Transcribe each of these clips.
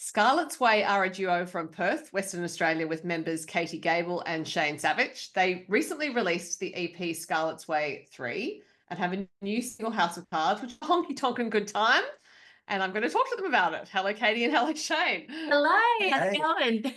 Scarlet's Way are a duo from Perth, Western Australia, with members Katey Gabel and Shayne Savic. They recently released the EP Scarlet's Way 3 and have a new single, House of Cards, which is a honky tonk and good time. And I'm going to talk to them about it. Hello, Katey, and hello, Shayne. Hello, how's it going?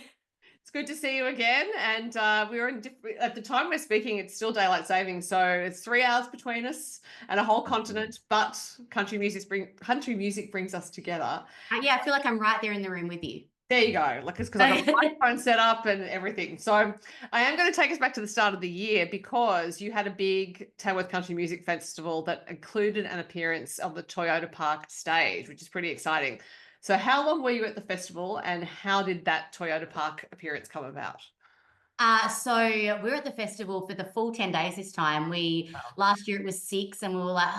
It's good to see you again. And we were at the time we're speaking, it's still daylight saving, so it's 3 hours between us and a whole continent. But country music brings us together. Yeah, I feel like I'm right there in the room with you. There you go. Like, it's because I've got a microphone set up and everything. So I am going to take us back to the start of the year, because you had a big Tamworth Country Music Festival that included an appearance on the Toyota Park stage, which is pretty exciting. So how long were you at the festival, and how did that Toyota Park appearance come about? So we were at the festival for the full 10 days this time. Last year it was 6, and we were like,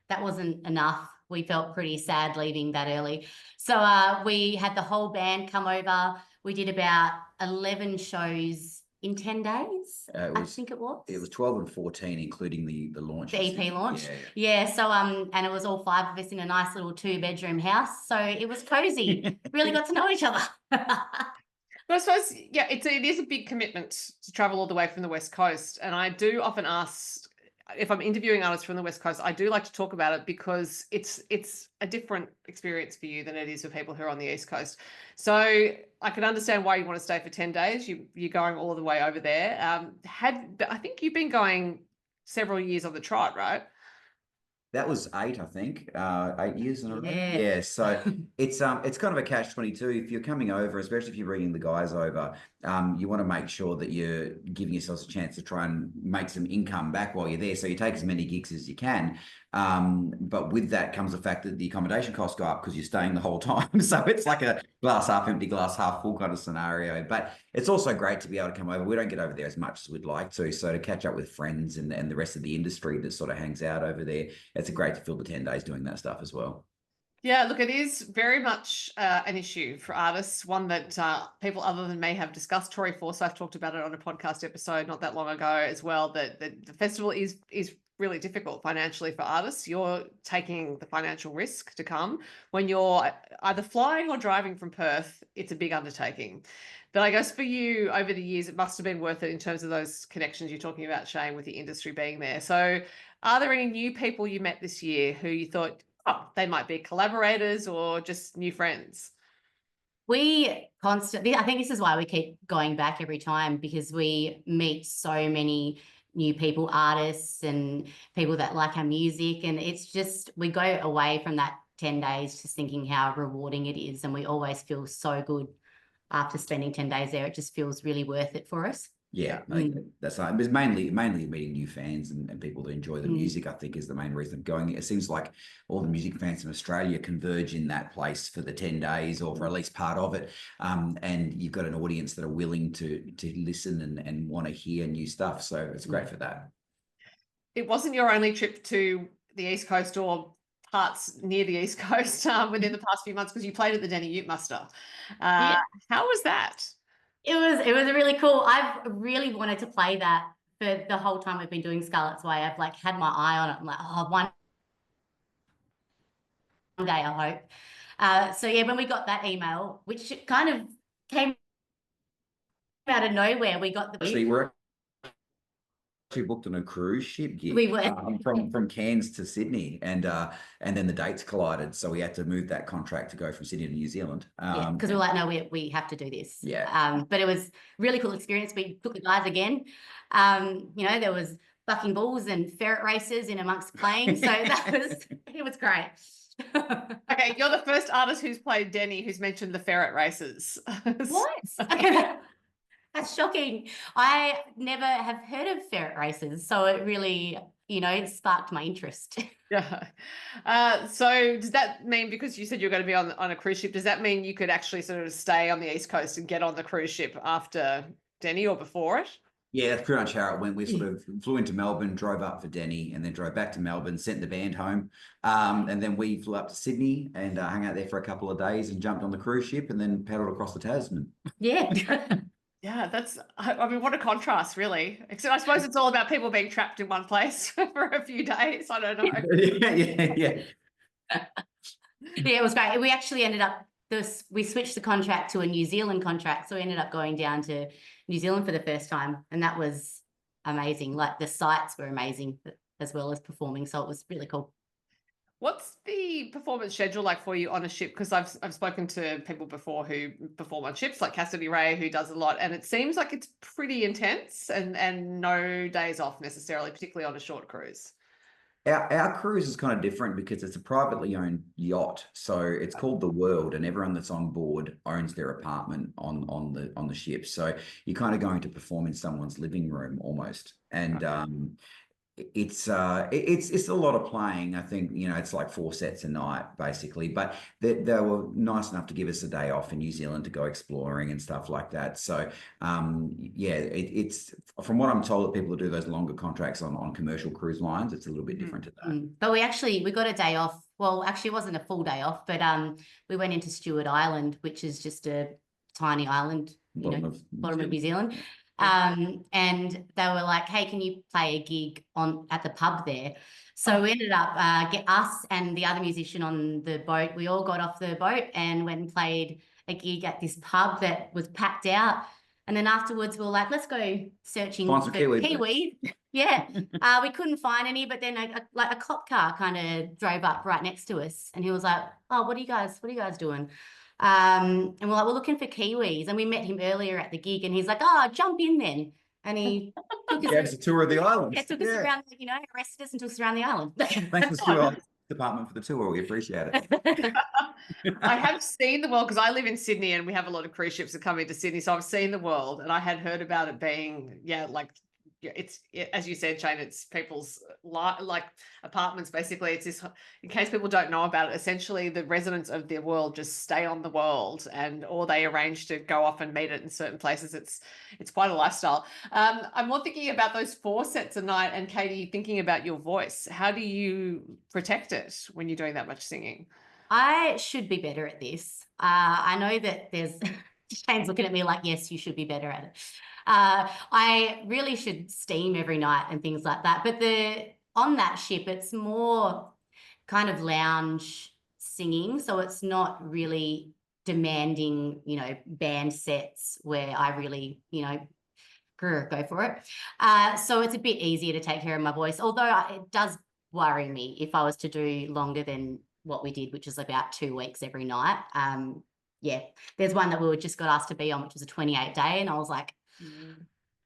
that wasn't enough. We felt pretty sad leaving that early. So we had the whole band come over. We did about 11 shows in 10 days, I think it was. It was 12 and 14, including the launch. The EP launch. Yeah. So and it was all 5 of us in a nice little 2-bedroom house. So it was cozy. Really got to know each other. But I suppose, yeah, it is a big commitment to travel all the way from the West Coast. And I do often ask, if I'm interviewing artists from the West Coast, I do like to talk about it, because it's a different experience for you than it is for people who are on the East Coast. So I can understand why you want to stay for 10 days. You're going all the way over there. I think you've been going several years on the trot, right? That was 8, I think, 8 years in a row. Yeah. So it's kind of a catch-22. If you're coming over, especially if you're bringing the guys over, you want to make sure that you're giving yourselves a chance to try and make some income back while you're there. So you take as many gigs as you can. But with that comes the fact that the accommodation costs go up because you're staying the whole time. So it's like a glass half empty, glass half full kind of scenario. But it's also great to be able to come over. We don't get over there as much as we'd like to. So to catch up with friends and the rest of the industry that sort of hangs out over there, it's great to fill the 10 days doing that stuff as well. Yeah, look, it is very much an issue for artists, one that people other than me have discussed. Tori Forsyth talked about it on a podcast episode not that long ago as well, that the festival is really difficult financially for artists. You're taking the financial risk to come. When you're either flying or driving from Perth, it's a big undertaking. But I guess for you, over the years, it must have been worth it in terms of those connections you're talking about, Shayne, with the industry being there. So are there any new people you met this year who you thought, they might be collaborators or just new friends? I think this is why we keep going back every time, because we meet so many new people, artists and people that like our music. And it's just, we go away from that 10 days just thinking how rewarding it is. And we always feel so good after spending 10 days there. It just feels really worth it for us. Yeah, I think that's right. It's mainly meeting new fans and people that enjoy the music, I think, is the main reason of going. It seems like all the music fans in Australia converge in that place for the 10 days or for at least part of it. And you've got an audience that are willing to listen and want to hear new stuff. So it's great for that. It wasn't your only trip to the East Coast or parts near the East Coast within the past few months, because you played at the Denny Ute Muster. How was that? It was really cool. I've really wanted to play that for the whole time we've been doing Scarlet's Way. I've like had my eye on it. I'm like, one day I hope. So yeah, when we got that email, which kind of came out of nowhere, we got the we booked on a cruise ship gig. We were from Cairns to Sydney, and then the dates collided, so we had to move that contract to go from Sydney to New Zealand. Because we were like, no, we have to do this. Yeah. But it was really cool experience. We took the guys again. There was bucking bulls and ferret races in amongst playing, so it was great. Okay, you're the first artist who's played Denny who's mentioned the ferret races. What? That's shocking. I never have heard of ferret races, so it really, it sparked my interest. Yeah. So does that mean, because you said you're going to be on a cruise ship, does that mean you could actually sort of stay on the East Coast and get on the cruise ship after Denny or before it? Yeah, that's pretty much how it went. We sort of flew into Melbourne, drove up for Denny, and then drove back to Melbourne, sent the band home. And then we flew up to Sydney and hung out there for a couple of days and jumped on the cruise ship and then paddled across the Tasman. Yeah. Yeah, what a contrast, really. Except I suppose it's all about people being trapped in one place for a few days. I don't know. Yeah. Yeah, it was great. We actually ended up we switched the contract to a New Zealand contract, so we ended up going down to New Zealand for the first time, and that was amazing. Like the sights were amazing as well as performing, so it was really cool. What's the performance schedule like for you on a ship? Because I've spoken to people before who perform on ships, like Cassidy Ray, who does a lot, and it seems like it's pretty intense and no days off necessarily, particularly on a short cruise. Our cruise is kind of different because it's a privately owned yacht, so it's called the World, and everyone that's on board owns their apartment on the ship. So you're kind of going to perform in someone's living room almost, and it's a lot of playing. I think, you know, it's like 4 sets a night basically, but they were nice enough to give us a day off in New Zealand to go exploring and stuff like that. So yeah, it's from what I'm told, that people who do those longer contracts on commercial cruise lines, it's a little bit different to that. But we got a day off. Well, actually it wasn't a full day off, but we went into Stewart Island, which is just a tiny island, bottom of New Zealand. And they were like, hey, can you play a gig at the pub there? So we ended up, us and the other musician on the boat, we all got off the boat and went and played a gig at this pub that was packed out. And then afterwards we were like, let's go searching for kiwi. Yeah. We couldn't find any, but then a cop car kind of drove up right next to us, and he was like, oh, what are you guys doing? And we're like, we're looking for kiwis, and we met him earlier at the gig, and he's like, oh, jump in then. And he took us a tour of the island. Yeah, took us around, arrested us and took us around the island. Thanks to our department for the tour. We appreciate it. I have seen the world because I live in Sydney and we have a lot of cruise ships that come into Sydney. So I've seen the world, and I had heard about it being, it's as you said, Shayne, it's people's like apartments basically. It's this, in case people don't know about it, essentially the residents of the world just stay on the world, or they arrange to go off and meet it in certain places. It's quite a lifestyle. I'm more thinking about those 4 sets a night, and Katey, thinking about your voice. How do you protect it when you're doing that much singing? I should be better at this. I know that there's Shayne's looking at me like, yes, you should be better at it. I really should steam every night and things like that. But on that ship, it's more kind of lounge singing. So it's not really demanding, band sets where I really, go for it. So it's a bit easier to take care of my voice, although it does worry me if I was to do longer than what we did, which is about 2 weeks every night. Yeah, there's one that we just got asked to be on, which was a 28-day, and I was like,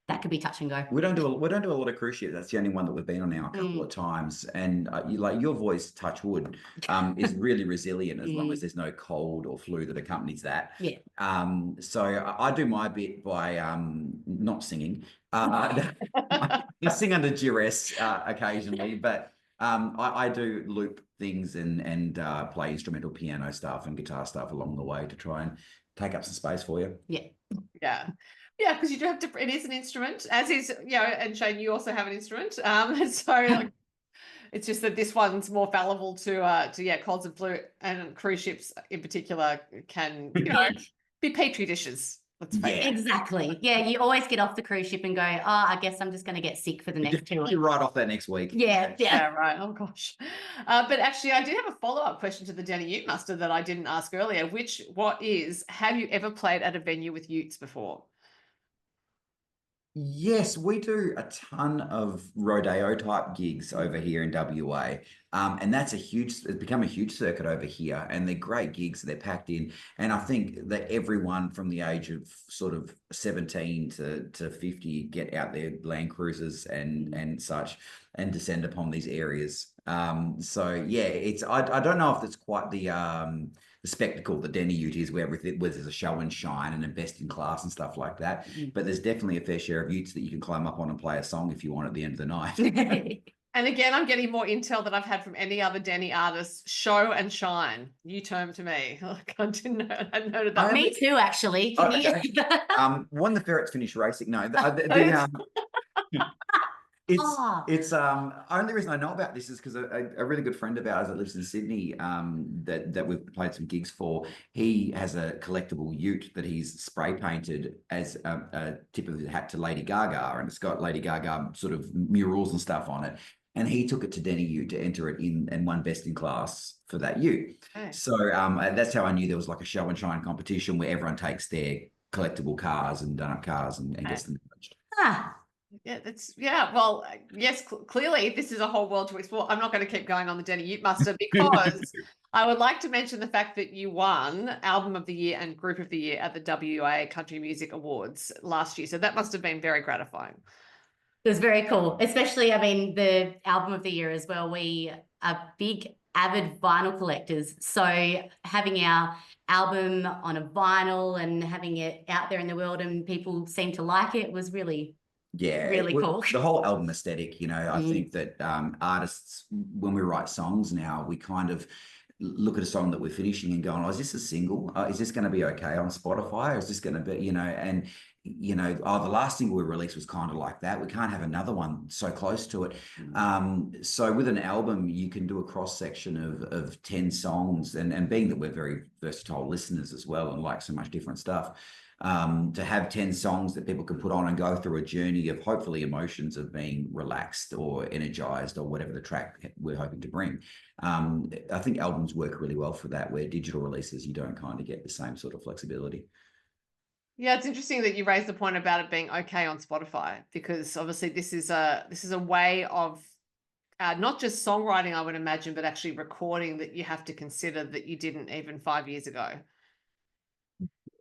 that could be touch and go. We don't do a lot of cruise ships. That's the only one that we've been on now a couple of times, and your voice, touch wood, is really resilient as long as there's no cold or flu that accompanies that. Yeah. So I do my bit by not singing. I sing under duress occasionally, but I do loop things and play instrumental piano stuff and guitar stuff along the way to try and take up some space for you. Yeah, because you do have to. It is an instrument, as is, and Shayne, you also have an instrument. So it's just that this one's more fallible to colds and flu, and cruise ships in particular can be petri dishes. Let's face it. Exactly. Yeah, you always get off the cruise ship and go, oh, I guess I'm just going to get sick for the next 2 weeks. You're right off that next week. Yeah, right. Oh gosh. But actually, I did have a follow-up question to the Denny Ute Muster that I didn't ask earlier, have you ever played at a venue with utes before? Yes, we do a ton of rodeo type gigs over here in WA. And it's become a huge circuit over here, and they're great gigs. They're packed in. And I think that everyone from the age of sort of 17 to 50 get out their Land Cruisers and such and descend upon these areas. So yeah, I don't know if it's quite the spectacle that Denny Ute is, where there's a show and shine and a best in class and stuff like that. But there's definitely a fair share of utes that you can climb up on and play a song if you want at the end of the night. And again, I'm getting more intel than I've had from any other Denny artist. Show and shine, new term to me. I didn't know. I noted that. Me too, actually. When the ferrets finish racing, no. It's only reason I know about this is because a really good friend of ours that lives in Sydney, that we've played some gigs for, he has a collectible ute that he's spray painted as a tip of the hat to Lady Gaga, and it's got Lady Gaga sort of murals and stuff on it. and he took it to Denny U to enter it in and won best in class for that U. Okay. So that's how I knew there was like a show and shine competition where everyone takes their collectible cars and done up cars and gets them judged. Yeah, well, yes, clearly this is a whole world to explore. I'm not going to keep going on the Denny Ute Muster because I would like to mention the fact that you won Album of the Year and Group of the Year at the WA Country Music Awards last year. So that must have been very gratifying. It was very cool, especially, I mean, the Album of the Year as well. We are big avid vinyl collectors. So having our album on a vinyl and having it out there in the world and people seem to like it was really cool. The whole album aesthetic, you know, I think that artists, when we write songs now, we kind of look at a song that we're finishing and going, oh, is this a single? Is this going to be okay on Spotify? Or is this going to be, you know, and, you know, the last single we released was kind of like that. We can't have another one so close to it. So with an album, you can do a cross section of 10 songs and being that we're very versatile listeners as well and like so much different stuff, to have 10 songs that people can put on and go through a journey of hopefully emotions of being relaxed or energized or whatever the track we're hoping to bring. I think albums work really well for that, where digital releases, you don't kind of get the same sort of flexibility. Yeah, it's interesting that you raised the point about it being okay on Spotify, because obviously this is a way of not just songwriting, I would imagine, but actually recording that you have to consider that you didn't even 5 years ago.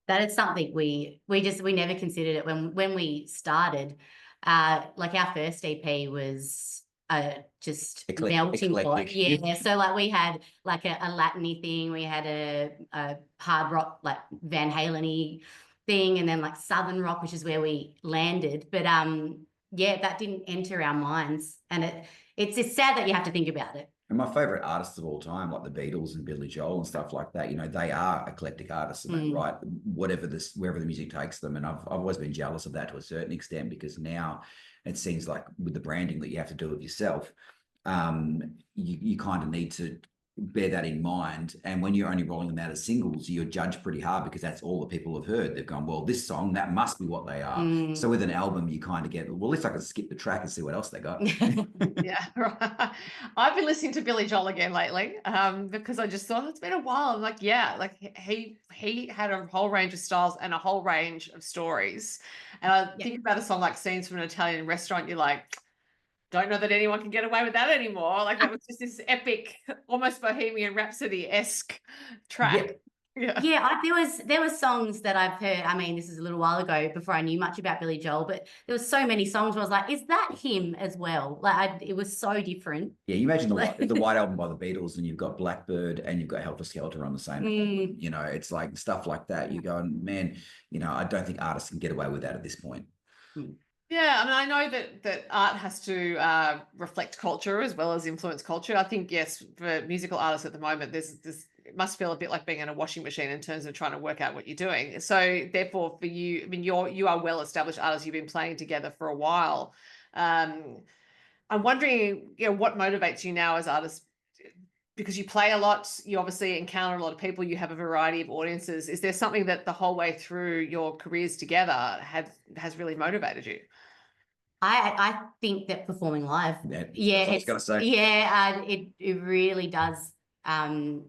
That is something we never considered it when we started. Like our first EP was just melting pot. Yeah. So like we had like a Latin-y thing, we had a hard rock like Van Halen-y thing, and then like Southern rock, which is where we landed. But yeah, that didn't enter our minds, and it's sad that you have to think about it. And my favorite artists of all time, like the Beatles and Billy Joel and stuff like that, you know, they are eclectic artists and they write wherever the music takes them. And I've always been jealous of that to a certain extent, because now it seems like with the branding that you have to do of yourself, you kind of need to bear that in mind. And when you're only rolling them out as singles, you're judged pretty hard because that's all the people have heard. They've gone, well, this song, that must be what they are. So with an album, you kind of get, well, at least I can skip the track and see what else they got. Yeah, right. I've been listening to Billy Joel again lately, because I just thought it's been a while. I'm like, yeah, like he had a whole range of styles and a whole range of stories. And I think about a song like Scenes from an Italian Restaurant, you're like, don't know that anyone can get away with that anymore. Like that was just this epic, almost Bohemian Rhapsody-esque track. Yeah, there was songs that I've heard. I mean, this is a little while ago before I knew much about Billy Joel, but there was so many songs where I was like, is that him as well? Like it was so different. Yeah, you imagine the White Album by the Beatles, and you've got Blackbird and you've got Helter Skelter on the same album. You know, it's like stuff like that. You go, man, you know, I don't think artists can get away with that at this point. Yeah, I mean, I know that art has to reflect culture as well as influence culture. I think, yes, for musical artists at the moment, it must feel a bit like being in a washing machine in terms of trying to work out what you're doing. So therefore, for you, I mean, you are well-established artists. You've been playing together for a while. I'm wondering, you know, what motivates you now as artists, because you play a lot, you obviously encounter a lot of people, you have a variety of audiences. Is there something that the whole way through your careers together has really motivated you? I think that performing live, it really does.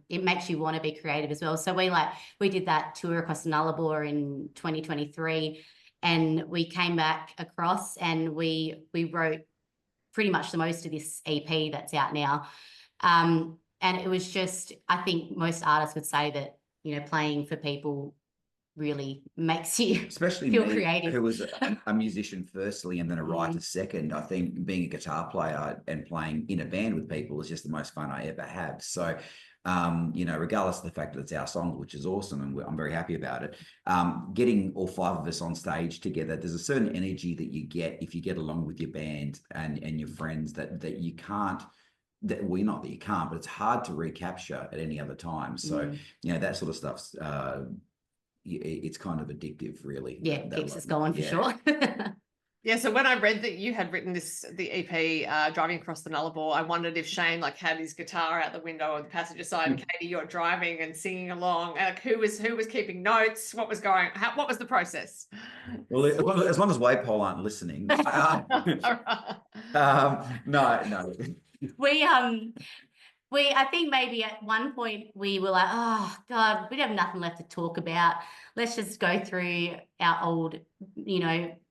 It makes you want to be creative as well. So we did that tour across Nullarbor in 2023, and we came back across and we wrote pretty much the most of this EP that's out now. And it was just, I think most artists would say that, you know, playing for people really makes you especially feel me, creative. who was a musician firstly and then a writer second. I think being a guitar player and playing in a band with people is just the most fun I ever have. So you know, regardless of the fact that it's our songs, which is awesome, and I'm very happy about it, getting all five of us on stage together, there's a certain energy that you get if you get along with your band and your friends that you can't, not that you can't, but it's hard to recapture at any other time. So you know, that sort of stuff's it's kind of addictive, really. Yeah, keeps us going for sure. Yeah, so when I read that you had written the EP, Driving Across the Nullarbor, I wondered if Shayne like had his guitar out the window on the passenger side, and Katey, you're driving and singing along. And like, who was keeping notes? What was what was the process? Well, as long as Waypole aren't listening. No. I think maybe at one point we were like, oh God, we have nothing left to talk about. Let's just go through our old,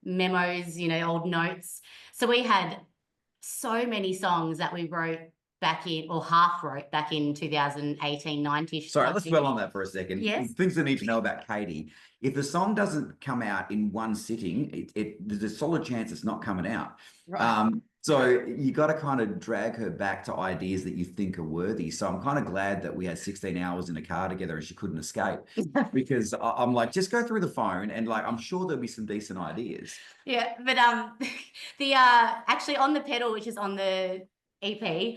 memos, old notes. So we had so many songs that we wrote back in, or half wrote back in 2018, 19. Sorry, let's dwell on that for a second. Yes. Things that need to know about Katey. If the song doesn't come out in one sitting, there's a solid chance it's not coming out. Right. So you got to kind of drag her back to ideas that you think are worthy. So I'm kind of glad that we had 16 hours in a car together and she couldn't escape, because I'm like, just go through the phone and like, I'm sure there'll be some decent ideas. Yeah, but the actually on the pedal, which is on the EP,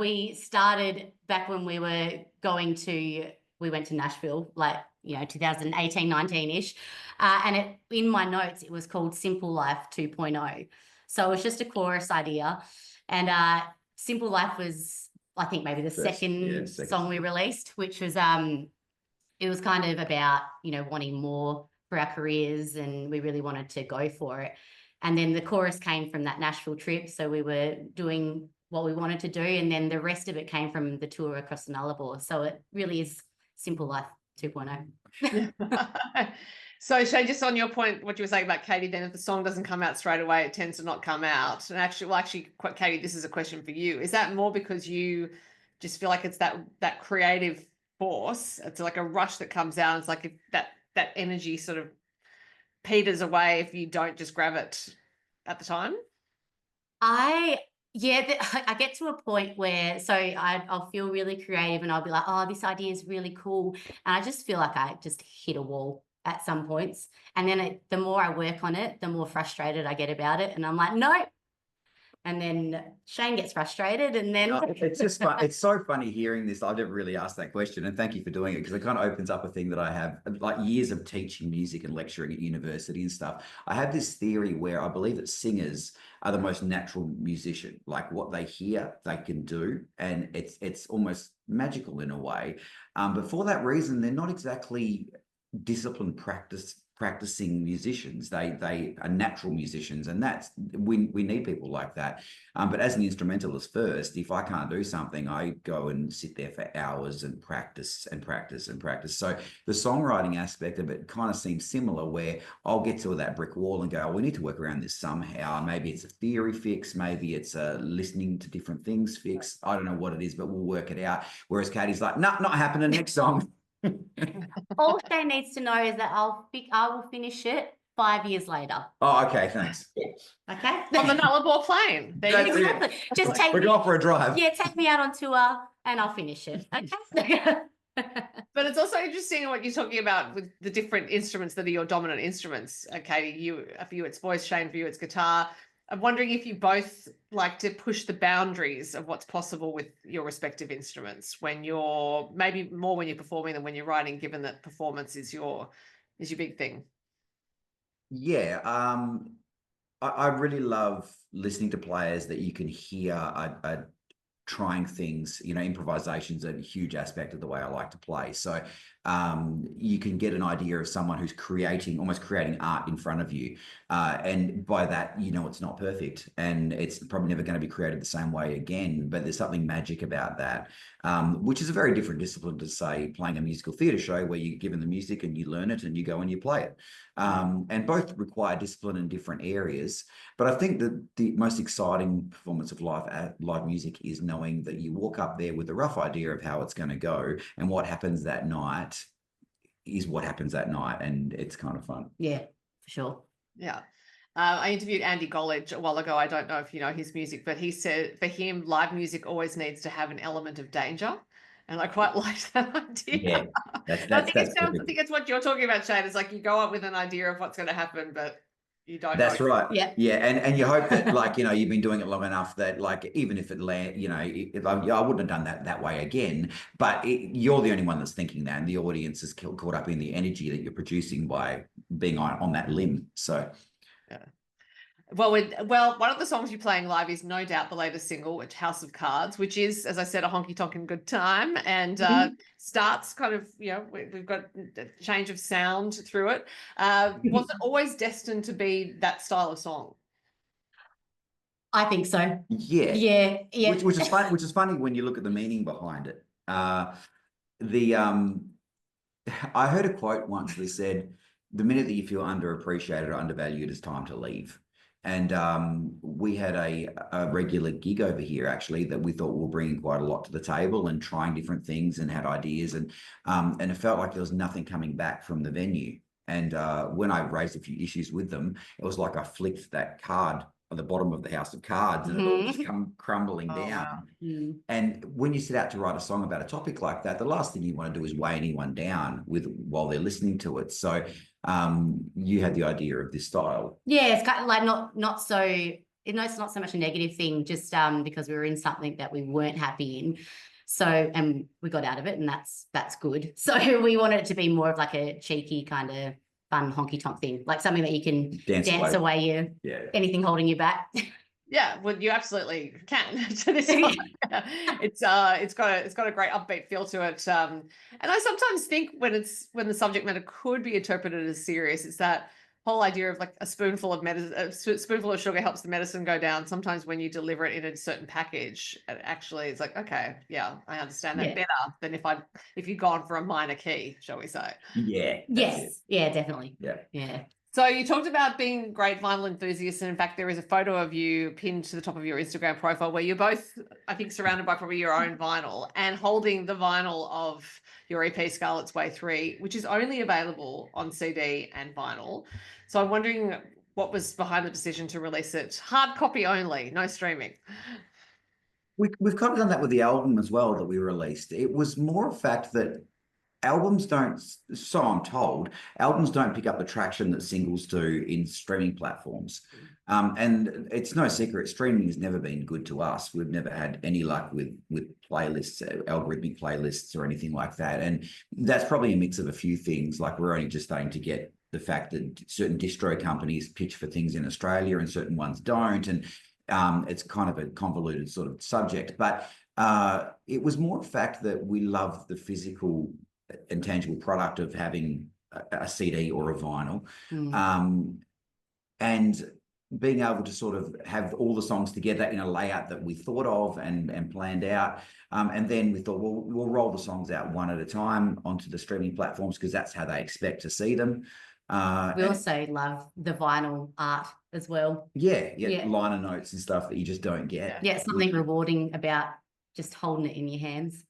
we started back when we went to Nashville, like 2018, 19-ish, and in my notes it was called Simple Life 2.0. So it was just a chorus idea, and Simple Life was, I think, maybe the second song we released, which was it was kind of about wanting more for our careers, and we really wanted to go for it. And then the chorus came from that Nashville trip, so we were doing what we wanted to do, and then the rest of it came from the tour across the Nullarbor. So it really is Simple Life 2.0. So Shayne, just on your point, what you were saying about Katey, then if the song doesn't come out straight away, it tends to not come out. And actually, Katey, this is a question for you. Is that more because you just feel like it's that creative force? It's like a rush that comes out. It's like if that energy sort of peters away if you don't just grab it at the time? I get to a point where, so I'll feel really creative and I'll be like, oh, this idea is really cool. And I just feel like I just hit a wall at some points. And then the more I work on it, the more frustrated I get about it. And I'm like, no. And then Shayne gets frustrated, and then it's just fun. It's so funny hearing this. I've never really asked that question, and thank you for doing it, because it kind of opens up a thing that I have, like years of teaching music and lecturing at university and stuff. I have this theory where I believe that singers are the most natural musician. Like what they hear, they can do, and it's almost magical in a way. But for that reason, they're not exactly disciplined practicing musicians. They are natural musicians, and that's we need people like that. But as an instrumentalist first, if I can't do something, I go and sit there for hours and practice and practice and practice. So the songwriting aspect of it kind of seems similar, where I'll get to that brick wall and go, oh, we need to work around this somehow. Maybe it's a theory fix, maybe it's a listening to different things fix. I don't know what it is, but we'll work it out. Whereas Katey's like, no, not happening, next song. All Shayne needs to know is that I will finish it 5 years later. Oh, okay, thanks. Okay. On the Nullarbor Plain. Exactly. Just take We're going for a drive. Yeah, take me out on tour and I'll finish it. Okay. But it's also interesting what you're talking about with the different instruments that are your dominant instruments. Okay, for you it's voice, Shayne, for you it's guitar. I'm wondering if you both like to push the boundaries of what's possible with your respective instruments when you're maybe more when you're performing than when you're writing, given that performance is your big thing. Yeah, I really love listening to players that you can hear are trying things. Improvisation's a huge aspect of the way I like to play. So you can get an idea of someone who's almost creating art in front of you. And by that, it's not perfect, and it's probably never going to be created the same way again, but there's something magic about that, which is a very different discipline to, say, playing a musical theatre show where you're given the music and you learn it and you go and you play it. And both require discipline in different areas. But I think that the most exciting performance of live music is knowing that you walk up there with a rough idea of how it's going to go, and what happens that night is what happens that night, and it's kind of fun. Yeah, for sure. Yeah. I interviewed Andy Gollage a while ago. I don't know if you know his music, but he said for him, live music always needs to have an element of danger. And I quite liked that idea. Yeah, I think it's what you're talking about, Shayne. It's like you go up with an idea of what's going to happen, but you don't know. That's right. Yeah. Yeah. And you hope that, you've been doing it long enough that, even if it land, I wouldn't have done that way again, but you're the only one that's thinking that, and the audience is caught up in the energy that you're producing by being on that limb. So, yeah. Well, one of the songs you're playing live is no doubt the latest single, which House of Cards, which is, as I said, a honky tonkin' good time, and starts kind of, we've got a change of sound through it. Was it always destined to be that style of song? I think so. Yeah. Yeah. Which is fun. Which is funny when you look at the meaning behind it. I heard a quote once that said, "The minute that you feel underappreciated or undervalued, it's time to leave." And we had a regular gig over here, actually, that we thought we were bringing quite a lot to the table and trying different things and had ideas. And it felt like there was nothing coming back from the venue. And when I raised a few issues with them, it was like I flicked that card on the bottom of the house of cards and it all just come crumbling down. Wow. And when you set out to write a song about a topic like that, the last thing you want to do is weigh anyone down while they're listening to it. So you had the idea of this style. Yeah, it's kind of like not so, it's not so much a negative thing, just because we were in something that we weren't happy in. So, and we got out of it, and that's good. So we wanted it to be more of like a cheeky kind of fun honky tonk thing, like something that you can dance away anything holding you back. Yeah, well, you absolutely can to this one. It's got a great upbeat feel to it. And I sometimes think when the subject matter could be interpreted as serious, it's that whole idea of like a spoonful of sugar helps the medicine go down. Sometimes when you deliver it in a certain package, actually it's like, okay, yeah, I understand that better than if you'd gone for a minor key, shall we say. Yeah. Yes. Yeah, definitely. Yeah. So you talked about being great vinyl enthusiasts, and in fact, there is a photo of you pinned to the top of your Instagram profile where you're both, I think, surrounded by probably your own vinyl and holding the vinyl of your EP Scarlet's Way 3, which is only available on CD and vinyl. So I'm wondering what was behind the decision to release it hard copy only, no streaming. We've kind of done that with the album as well that we released. It was more a fact that albums don't, so I'm told, albums don't pick up the traction that singles do in streaming platforms. And it's no secret, streaming has never been good to us. We've never had any luck with playlists, algorithmic playlists or anything like that. And that's probably a mix of a few things. Like we're only just starting to get the fact that certain distro companies pitch for things in Australia and certain ones don't. And it's kind of a convoluted sort of subject. But it was more a fact that we love the physical and tangible product of having a CD or a vinyl, and being able to sort of have all the songs together in a layout that we thought of and planned out. And then we thought, well, we'll roll the songs out one at a time onto the streaming platforms because that's how they expect to see them. We also love the vinyl art as well. Yeah, liner notes and stuff that you just don't get. Yeah, something rewarding about just holding it in your hands.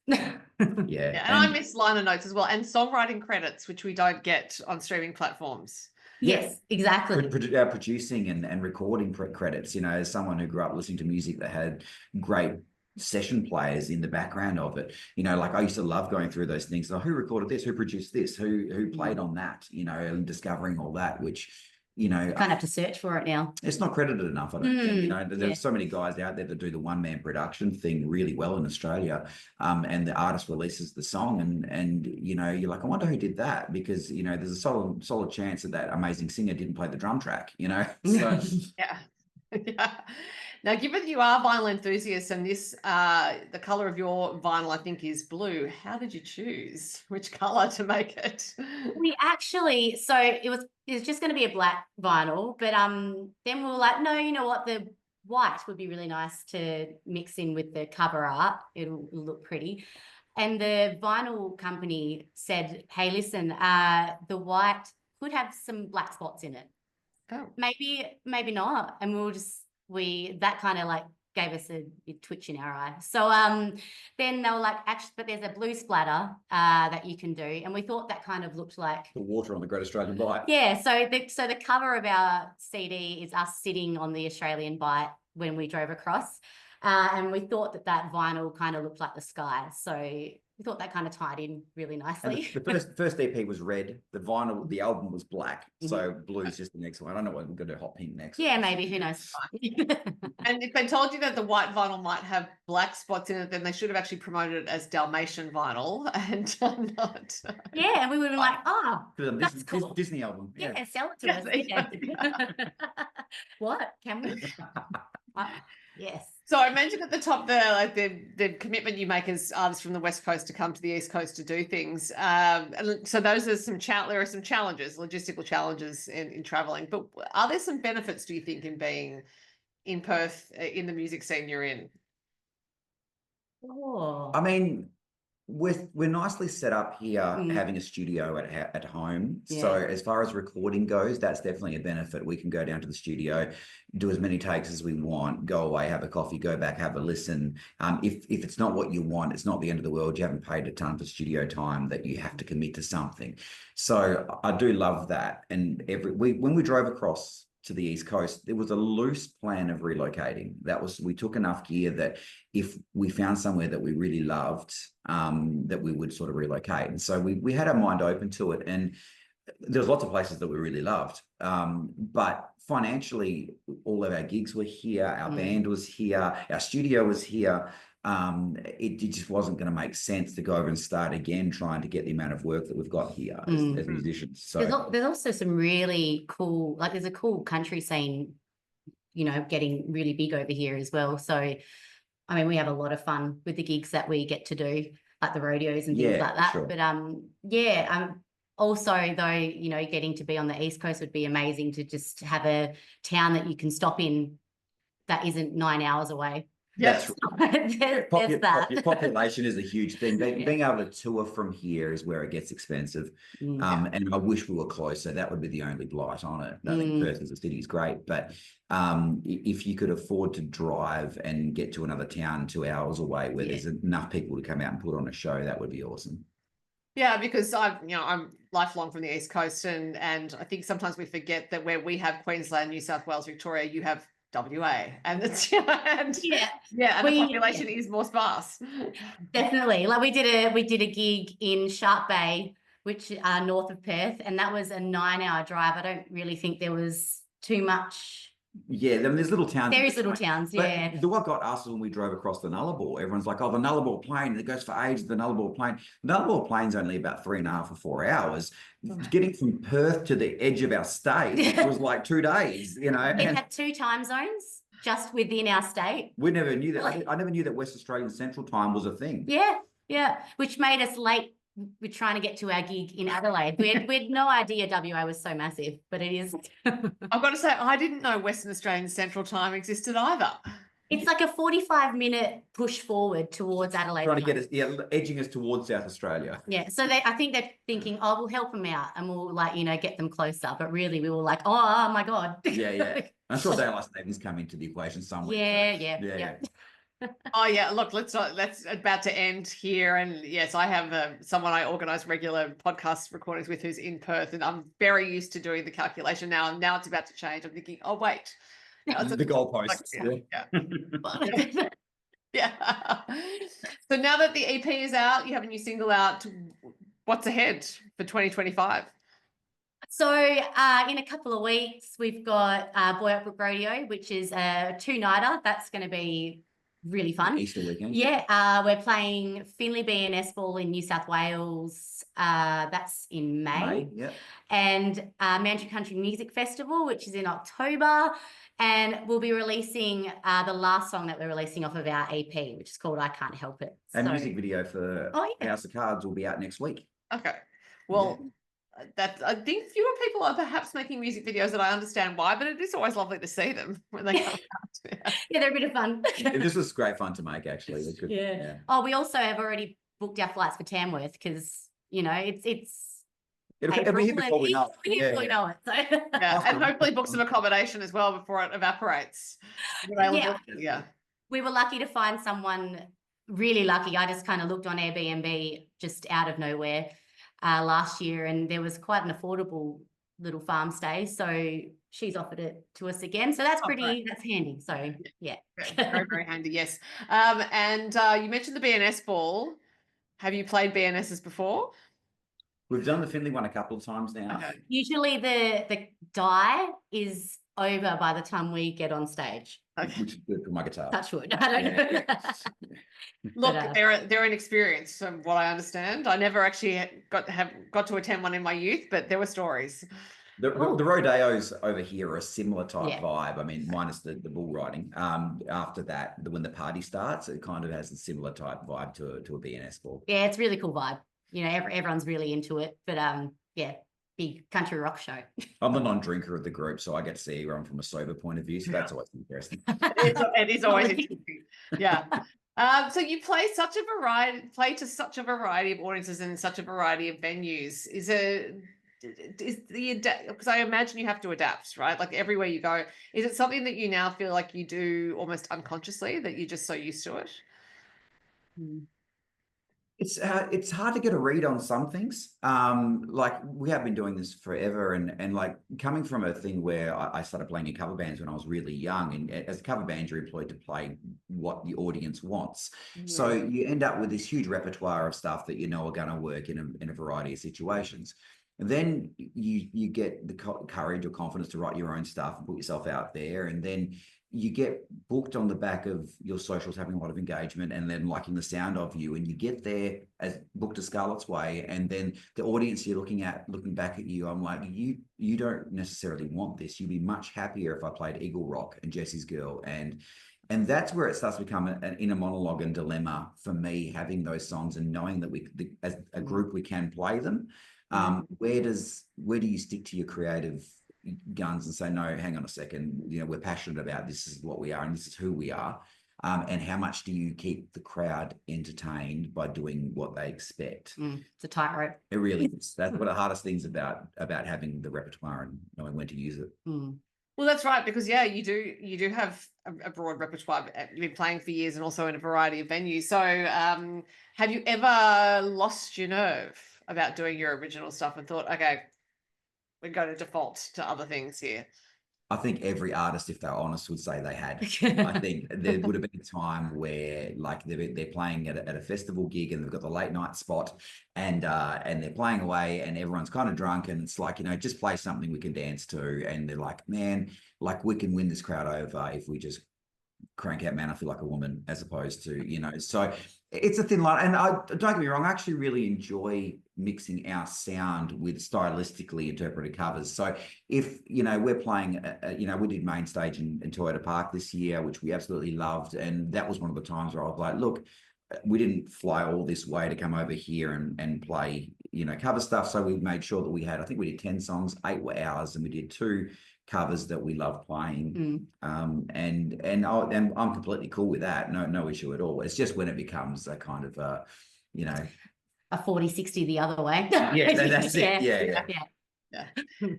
Yeah, and I miss liner notes as well, and songwriting credits, which we don't get on streaming platforms. Yes, exactly. Producing and recording credits, as someone who grew up listening to music that had great session players in the background of it, like I used to love going through those things. So who recorded this? Who produced this? Who played on that? And discovering all that, which you kind of have to search for it now. It's not credited enough, I don't think. There's so many guys out there that do the one-man production thing really well in Australia, and the artist releases the song and you're like, I wonder who did that, because there's a solid chance that amazing singer didn't play the drum track. So yeah. Now, given you are vinyl enthusiasts and this, the color of your vinyl, I think, is blue, how did you choose which color to make it? We actually, so it was just going to be a black vinyl, but then we were like, no, you know what, the white would be really nice to mix in with the cover art. It'll look pretty. And the vinyl company said, hey, listen, the white could have some black spots in it. Oh. Maybe not. And that kind of like gave us a twitch in our eye. So then they were like, actually, but there's a blue splatter that you can do. And we thought that kind of looked like the water on the Great Australian Bight. Yeah. So the cover of our CD is us sitting on the Australian Bight when we drove across. And we thought that vinyl kind of looked like the sky. So we thought that kind of tied in really And nicely. the first EP was red. The vinyl, the album was black. So blue's just the next one. I don't know what we're going to do hot pink next. Yeah, maybe. Who knows? And if they told you that the white vinyl might have black spots in it, then they should have actually promoted it as Dalmatian vinyl and not. Yeah, and we would have been like, oh, that's cool. Disney album. Yeah, sell it to us. Yeah. What? Can we? Yes. So I mentioned at the top there, like the commitment you make as artists from the West Coast to come to the East Coast to do things. And so those are there are some challenges, logistical challenges in traveling. But are there some benefits, do you think, in being in Perth in the music scene you're in? Oh. I mean, we're nicely set up here, having a studio at home. Yeah. So as far as recording goes, that's definitely a benefit. We can go down to the studio, do as many takes as we want, go away, have a coffee, go back, have a listen. If it's not what you want, it's not the end of the world. You haven't paid a ton for studio time that you have to commit to something. So I do love that. And when we drove across to the East Coast, there was a loose plan of relocating. We took enough gear that if we found somewhere that we really loved, that we would sort of relocate. And so we had our mind open to it. And there's lots of places that we really loved. But financially, all of our gigs were here, our band was here, our studio was here. It just wasn't going to make sense to go over and start again trying to get the amount of work that we've got here as musicians. So there's also some really cool, like there's a cool country scene, getting really big over here as well. So, I mean, we have a lot of fun with the gigs that we get to do, like the rodeos and things like that. Sure. But also though, getting to be on the East Coast would be amazing, to just have a town that you can stop in that isn't 9 hours away. Yes, population is a huge thing. Being able to tour from here is where it gets expensive. And I wish we were closer. That would be the only blight on it. I think Perth as a city is great, but if you could afford to drive and get to another town 2 hours away where there's enough people to come out and put on a show, that would be awesome. Yeah, because I'm lifelong from the East Coast, and I think sometimes we forget that where we have Queensland, New South Wales, Victoria, you have WA, and it's and the population is more sparse. Definitely. Like we did a gig in Shark Bay, which north of Perth, and that was a 9-hour drive. I don't really think there was too much. Yeah, I mean, there's little towns. There is little towns, but what got us when we drove across the Nullarbor, everyone's like, oh, the Nullarbor Plain, it goes for ages, the Nullarbor Plain. The Nullarbor Plain's only about 3.5 or 4 hours. Getting from Perth to the edge of our state was like 2 days, It had 2 time zones just within our state. We never knew that. I never knew that West Australian Central Time was a thing. Yeah, which made us late. We're trying to get to our gig in Adelaide. We had no idea WA was so massive, but it is. I've got to say, I didn't know Western Australian Central Time existed either. It's like a 45-minute push forward towards Adelaide. Trying to get us, edging us towards South Australia. Yeah, so I think they're thinking, oh, we'll help them out and we'll get them closer. But really, we were like, oh my God. Yeah. I'm sure daylight savings come into the equation somewhere. Yeah. Oh yeah, look, that's about to end here. And yes, I have someone I organise regular podcast recordings with who's in Perth, and I'm very used to doing the calculation now. And now it's about to change. I'm thinking, oh wait, the goalposts. Yeah. So now that the EP is out, you have a new single out. What's ahead for 2025? So in a couple of weeks, we've got Boy Up Brook Rodeo, which is a 2-nighter. That's going to be really fun. Easter weekend. Yeah, we're playing Finley B&S Ball in New South Wales. That's in May. And Tamworth Country Music Festival, which is in October. And we'll be releasing the last song that we're releasing off of our EP, which is called I Can't Help It. And music video for House of Cards will be out next week. Okay. Well, that I think fewer people are perhaps making music videos, and I understand why, but it is always lovely to see them when they come out. Yeah, they're a bit of fun. This was great fun to make, actually. It was good. Yeah. Oh, we also have already booked our flights for Tamworth because It'll be here before we know it. We know it. So. And hopefully book some accommodation as well before it evaporates. Yeah. We were lucky to find someone, really lucky. I just kind of looked on Airbnb just out of nowhere last year, and there was quite an affordable little farm stay. So she's offered it to us again. So that's great. that's handy. So yeah. Very, very handy, yes. And you mentioned the BNS ball. Have you played BNSs before? We've done the Finley one a couple of times now. Okay. Usually the die is over by the time we get on stage. Okay. Which is good for my guitar. Touch wood. I don't know. Look, But, they're an experience from what I understand. I never actually got to attend one in my youth, but there were stories. The rodeos over here are a similar type Yeah. vibe. I mean, minus the bull riding. After that, when the party starts, it kind of has a similar type vibe to a BNS ball. Yeah, it's a really cool vibe. You know, everyone's really into it. But yeah, big country rock show. I'm the non-drinker of the group, so I get to see everyone from a sober point of view. So that's always interesting. It is always interesting. Yeah. So you play to such a variety of audiences and such a variety of venues. Because I imagine you have to adapt, right? Like everywhere you go. Is it something that you now feel like you do almost unconsciously, that you're just so used to it? It's hard to get a read on some things. Like we have been doing this forever, and like coming from a thing where I started playing in cover bands when I was really young, and as a cover band, you're employed to play what the audience wants. So you end up with this huge repertoire of stuff that you know are going to work in a variety of situations. And then you get the courage or confidence to write your own stuff and put yourself out there, and then you get booked on the back of your socials having a lot of engagement and then liking the sound of you, and you get there as booked to Scarlet's Way, and then the audience you're looking back at you, I'm like, you don't necessarily want this. You'd be much happier if I played Eagle Rock and Jesse's Girl, and that's where it starts to become an inner monologue and dilemma for me, having those songs and knowing that as a group we can play them. Where do you stick to your creative guns and say, no, hang on a second, you know, we're passionate about this is what we are and this is who we are, and how much do you keep the crowd entertained by doing what they expect? It's a tightrope. It really is. That's one of the hardest things about having the repertoire and knowing when to use it. Well, that's right, because you do have a broad repertoire. You've been playing for years and also in a variety of venues. So have you ever lost your nerve about doing your original stuff and thought, okay, we're going to default to other things here? I think every artist, if they're honest, would say they had. I think there would have been a time where, like, they're playing at a festival gig and they've got the late night spot, and they're playing away and everyone's kind of drunk, and it's like, you know, just play something we can dance to, and they're like, man, like we can win this crowd over if we just crank out Man I Feel Like a Woman, as opposed to, you know. So it's a thin line, and don't get me wrong, I actually really enjoy mixing our sound with stylistically interpreted covers. So if, you know, we're playing, you know, we did Main Stage in Toyota Park this year, which we absolutely loved, and that was one of the times where I was like, look, we didn't fly all this way to come over here and play, you know, cover stuff. So we made sure that we had, I think we did 10 songs, 8 were ours, and we did 2 covers that we love playing. And I'm completely cool with that. No issue at all. It's just when it becomes a kind of you know, a 40-60 the other way. Yeah, that's it. Yeah.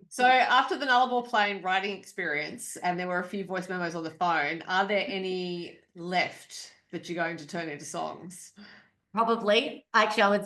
So after the Nullarbor Plain writing experience, and there were a few voice memos on the phone, are there any left that you're going to turn into songs? Probably. Actually, I would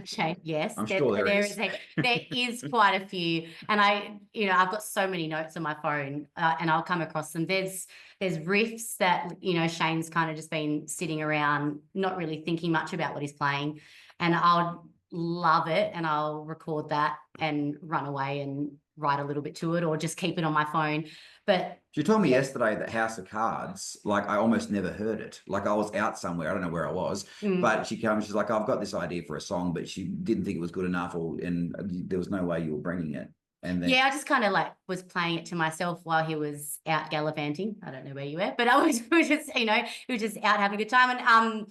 Shayne, yes. I'm sure there is. There is quite a few, and I've got so many notes on my phone, and I'll come across them. There's riffs that, you know, Shayne's kind of just been sitting around, not really thinking much about what he's playing, and I'll love it, and I'll record that and run away and write a little bit to it, or just keep it on my phone. But she told me yesterday that House of Cards, like, I almost never heard it. Like, I was out somewhere, I don't know where I was, but she's like, I've got this idea for a song, but she didn't think it was good enough, and there was no way you were bringing it. And then, I just kind of like was playing it to myself while he was out gallivanting. I don't know where you were, but we were just, you know, we were just out having a good time. And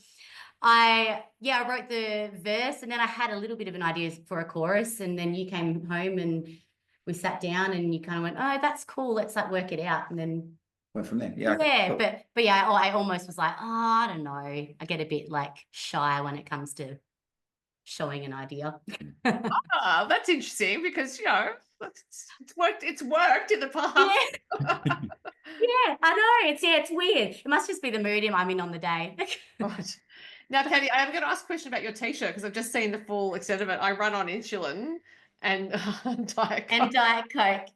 I wrote the verse, and then I had a little bit of an idea for a chorus, and then you came home and we sat down and you kind of went, oh, that's cool, let's like work it out, and then went from there. Cool. But yeah, I almost was like, oh, I don't know, I get a bit like shy when it comes to showing an idea. That's interesting, because, you know, it's worked in the past. Yeah, I know, it's weird. It must just be the mood I'm in on the day. Right. Now, Katey, I'm going to ask a question about your t-shirt, because I've just seen the full extent of it. I run on insulin and Diet Coke. And Diet Coke.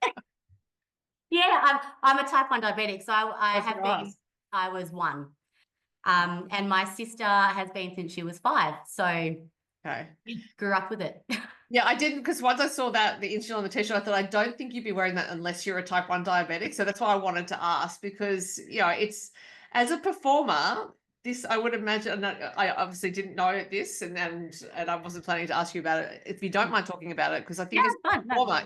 Yeah, I'm a type 1 diabetic, so I That's have right. been. I was 1, and my sister has been since she was 5. So Okay. grew up with it. Yeah, I didn't, because once I saw that the insulin on the t-shirt, I thought I don't think you'd be wearing that unless you're a type 1 diabetic. So that's why I wanted to ask, because it's, as a performer, this, I would imagine, and I obviously didn't know this, and I wasn't planning to ask you about it. If you don't mind talking about it, because I think Yeah, as it's a fun. No. performer,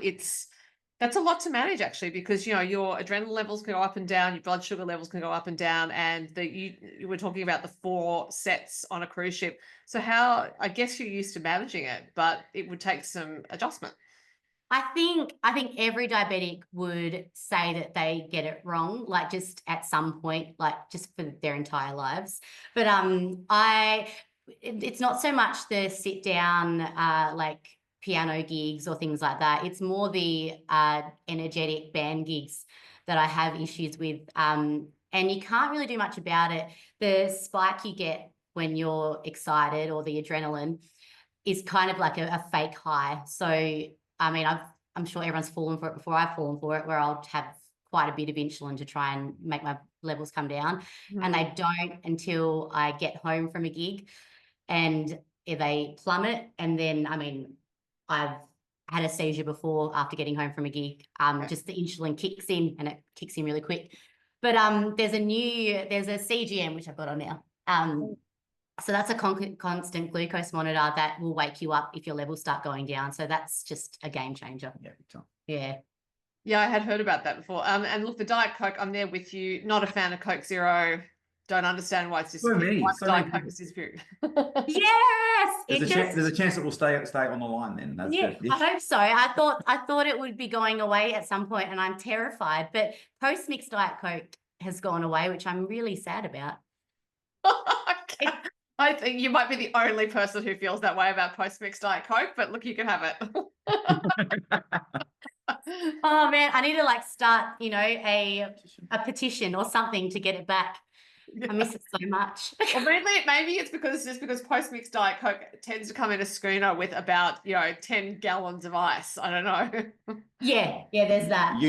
that's a lot to manage, actually, because your adrenaline levels can go up and down, your blood sugar levels can go up and down, and you were talking about the 4 sets on a cruise ship. So I guess you're used to managing it, but it would take some adjustment. I think every diabetic would say that they get it wrong, like just at some point, like just for their entire lives. But it's not so much the sit down like piano gigs or things like that. It's more the energetic band gigs that I have issues with. And you can't really do much about it. The spike you get when you're excited, or the adrenaline, is kind of like a fake high. So I mean, I'm sure everyone's fallen for it before. I've fallen for it, where I'll have quite a bit of insulin to try and make my levels come down. And they don't until I get home from a gig, and they plummet. And then, I mean, I've had a seizure before after getting home from a gig. Just the insulin kicks in, and it kicks in really quick. But there's a CGM, which I've got on now. So that's a constant glucose monitor that will wake you up if your levels start going down. So that's just a game changer. Yeah, big time. Yeah. Yeah, I had heard about that before. And look, the Diet Coke, I'm there with you. Not a fan of Coke Zero. Don't understand why it's disappeared. Why So Diet many Coke people. is disappeared. Yes. There's a chance it will stay on the line then. That's Yeah, good. I hope so. I thought it would be going away at some point, and I'm terrified. But post-mix Diet Coke has gone away, which I'm really sad about. Okay. I think you might be the only person who feels that way about post-mix Diet Coke, but look, you can have it. Oh man, I need to like start, a petition or something to get it back. I miss it so much. Or maybe it's because post-mix Diet Coke tends to come in a schooner with about 10 gallons of ice. I don't know. Yeah, there's that.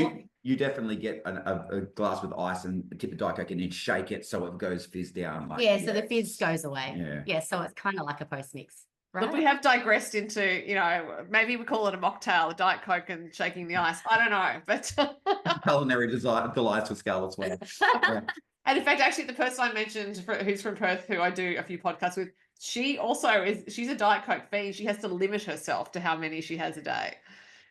You definitely get a glass with ice and a tip of Diet Coke and then shake it so it goes fizz down. So the fizz goes away. Yeah, so it's kind of like a post-mix. Right? Look, we have digressed into, maybe we call it a mocktail, a Diet Coke and shaking the ice. I don't know, but culinary delights with Scarlet's one. Yeah. And in fact, actually, the person I mentioned who's from Perth, who I do a few podcasts with, she's a Diet Coke fiend. She has to limit herself to how many she has a day.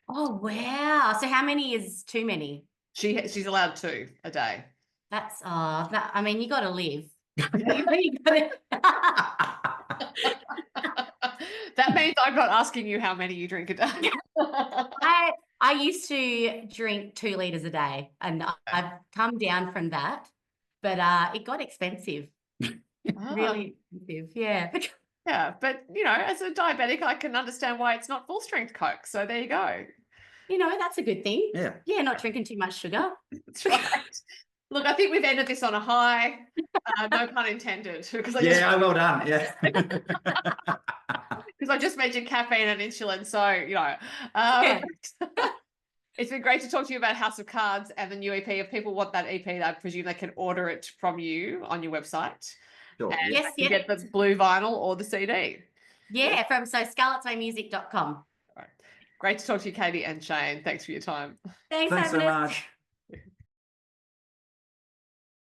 Oh, wow. So how many is too many? She's allowed 2 a day. I mean, you got to live. That means I'm not asking you how many you drink a day. I used to drink 2 liters a day, and I've come down from that, but it got expensive. Really expensive. Yeah. Yeah, but as a diabetic, I can understand why it's not full strength Coke. So there you go. That's a good thing. Yeah. Yeah, not drinking too much sugar. That's right. Look, I think we've ended this on a high. No pun intended. Because well done. Yeah. Because I just mentioned caffeine and insulin. So, it's been great to talk to you about House of Cards and the new EP. If people want that EP, I presume they can order it from you on your website. Sure. And Yes, you get the blue vinyl or the CD. Yeah, from scarletswaymusic.com. All right. Great to talk to you, Katey and Shayne. Thanks for your time. Thanks so much.